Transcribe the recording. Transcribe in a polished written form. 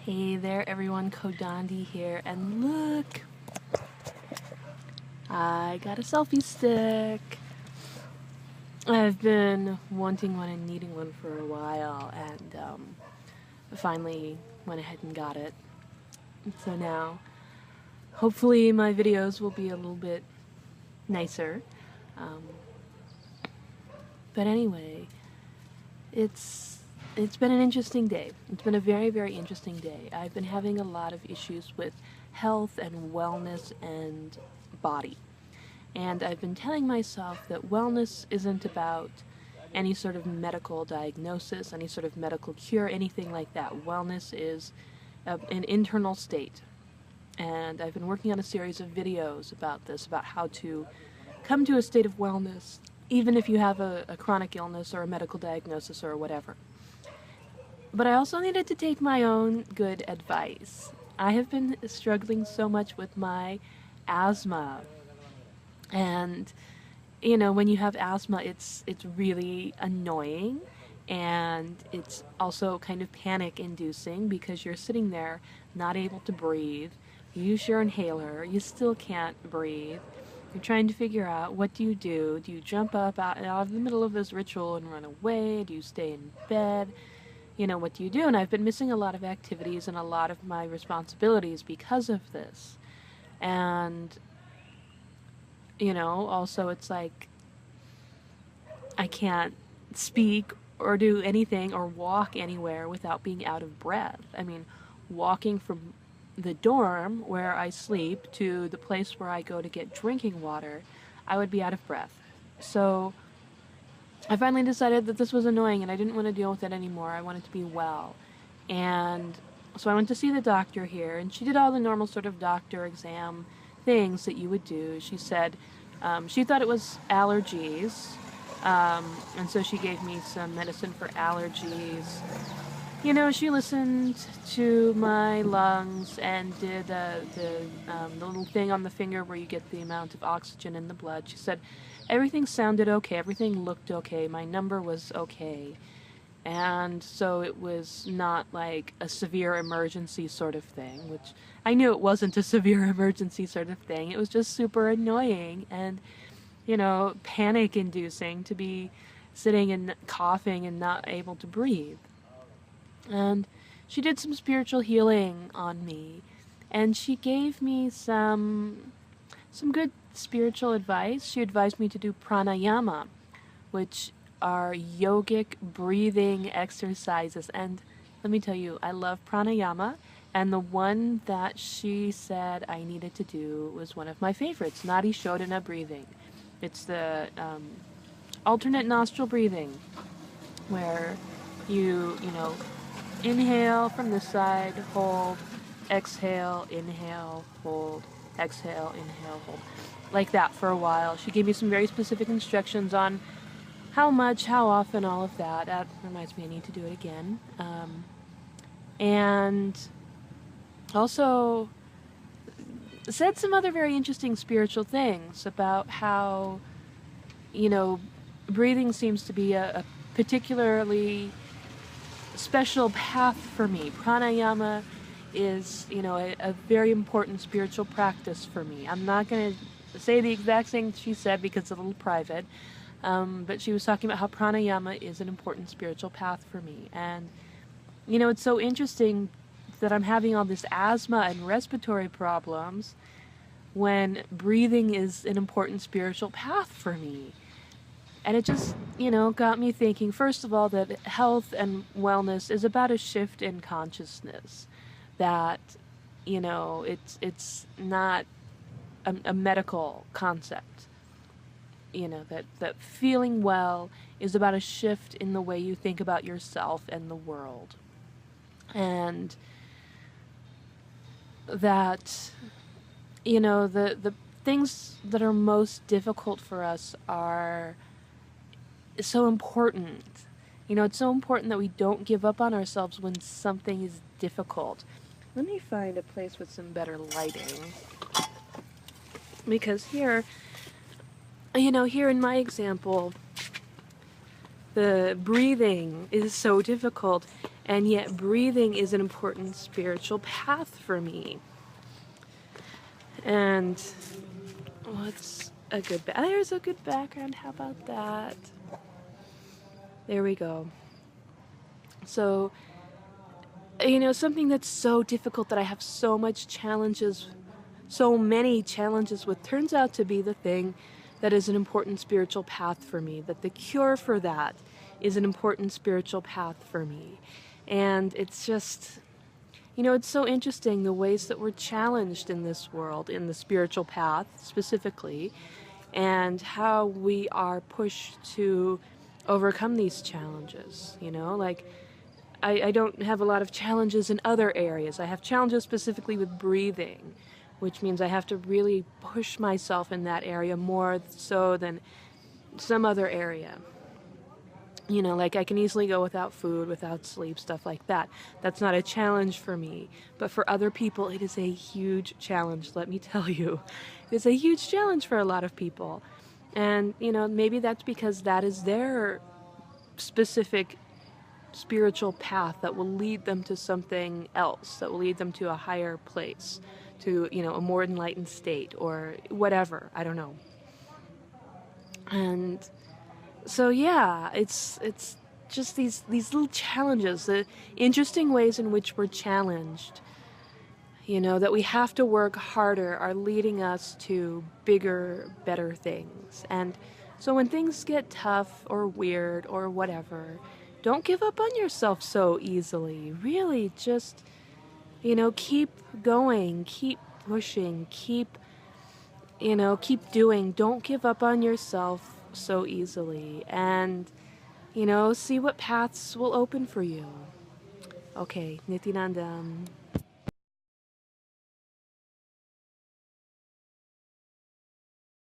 Hey there everyone, Kodandi here, and look! I got a selfie stick! I've been wanting one and needing one for a while, and finally went ahead and got it. So now, hopefully my videos will be a little bit nicer. But anyway, it's been an interesting day. It's been a very, very interesting day. I've been having a lot of issues with health and wellness and body. And I've been telling myself that wellness isn't about any sort of medical diagnosis, any sort of medical cure, anything like that. Wellness is an internal state. And I've been working on a series of videos about this, about how to come to a state of wellness, even if you have a chronic illness or a medical diagnosis or whatever. But I also needed to take my own good advice. I have been struggling so much with my asthma. And, you know, when you have asthma, it's really annoying, and it's also kind of panic-inducing because you're sitting there not able to breathe. You use your inhaler, you still can't breathe. You're trying to figure out, what do? Do you jump up out of the middle of this ritual and run away? Do you stay in bed? You know, what do you do? And I've been missing a lot of activities and a lot of my responsibilities because of this. And, you know, also it's like I can't speak or do anything or walk anywhere without being out of breath. I mean, walking from the dorm where I sleep to the place where I go to get drinking water, I would be out of breath. So I finally decided that this was annoying and I didn't want to deal with it anymore. I wanted to be well. And so I went to see the doctor here, and she did all the normal sort of doctor exam things that you would do. She said she thought it was allergies, and so she gave me some medicine for allergies. You know, she listened to my lungs and did the little thing on the finger where you get the amount of oxygen in the blood. She said everything sounded okay, everything looked okay, my number was okay. And so it was not like a severe emergency sort of thing, which I knew it wasn't a severe emergency sort of thing. It was just super annoying and, you know, panic-inducing to be sitting and coughing and not able to breathe. And she did some spiritual healing on me, and she gave me some good spiritual advice. She advised me to do pranayama, which are yogic breathing exercises. And let me tell you, I love pranayama, and the one that she said I needed to do was one of my favorites, Nadi Shodhana breathing. It's the alternate nostril breathing, where you know, inhale from this side, hold, exhale, inhale, hold, exhale, inhale, hold. Like that for a while. She gave me some very specific instructions on how much, how often, all of that. That reminds me I need to do it again. And also said some other very interesting spiritual things about how, you know, breathing seems to be a particularly special path for me. Pranayama is, you know, a very important spiritual practice for me. I'm not going to say the exact thing she said because it's a little private, but she was talking about how pranayama is an important spiritual path for me. And, you know, it's so interesting that I'm having all this asthma and respiratory problems when breathing is an important spiritual path for me. And it just, you know, got me thinking, first of all, that health and wellness is about a shift in consciousness. That, you know, it's not a medical concept. You know, that feeling well is about a shift in the way you think about yourself and the world. And that, you know, the things that are most difficult for us are so important. You know, it's so important that we don't give up on ourselves when something is difficult. Let me find a place with some better lighting. Because here, you know, here in my example, the breathing is so difficult, And yet breathing is an important spiritual path for me. And what's a good there's a good background. How about that? There we go. So, you know, something that's so difficult that I have so many challenges with turns out to be the thing that is an important spiritual path for me, that the cure for that is an important spiritual path for me. And it's just, you know, it's so interesting the ways that we're challenged in this world, in the spiritual path specifically, and how we are pushed to overcome these challenges, you know, like I don't have a lot of challenges in other areas. I have challenges specifically with breathing, which means I have to really push myself in that area more so than some other area. You know, like I can easily go without food, without sleep, stuff like that. That's not a challenge for me. But for other people, it is a huge challenge, let me tell you. It's a huge challenge for a lot of people. And, you know, maybe that's because that is their specific spiritual path that will lead them to something else, that will lead them to a higher place, to, you know, a more enlightened state or whatever. I don't know. And so yeah, it's just these little challenges, the interesting ways in which we're challenged, you know, that we have to work harder, are leading us to bigger, better things. And so when things get tough or weird or whatever, don't give up on yourself so easily. Really, just, you know, keep going, keep pushing, keep doing. Don't give up on yourself so easily. And, you know, see what paths will open for you. Okay, Nityanandam.